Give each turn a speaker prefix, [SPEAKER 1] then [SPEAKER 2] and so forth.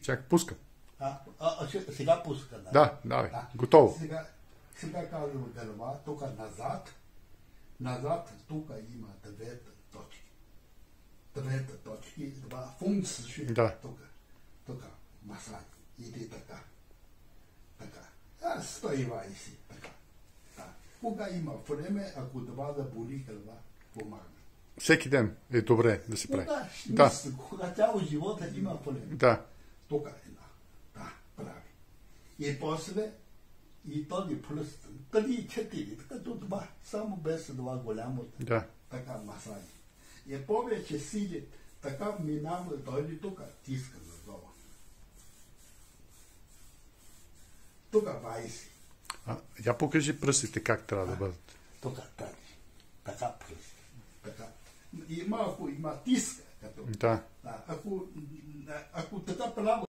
[SPEAKER 1] Чакай, пускам.
[SPEAKER 2] Сега пуска, да?
[SPEAKER 1] Да, давай, готово.
[SPEAKER 2] Сега казвам гърба, тук назад. Назад, тук има двете точки. Двете точки, два функции.
[SPEAKER 1] Да.
[SPEAKER 2] Тук масаж. Иди така. Така. Стоива и си. Така. Да. Кога има време, ако това да боли гърба, помага.
[SPEAKER 1] Всеки ден е добре да се прави.
[SPEAKER 2] Кога цяло живота има време.
[SPEAKER 1] Да.
[SPEAKER 2] Тук е да, прави. И после и този плюс 3-4, като това, само без това голямо, така масажи. И повече сили, така минава, дойде тук, тиска надолу. Тук 20.
[SPEAKER 1] Я покажи пръстите как трябва да бъдат.
[SPEAKER 2] Тук тази, така пръсти, така. И малко има тиска, като.
[SPEAKER 1] Да.
[SPEAKER 2] Ако така право,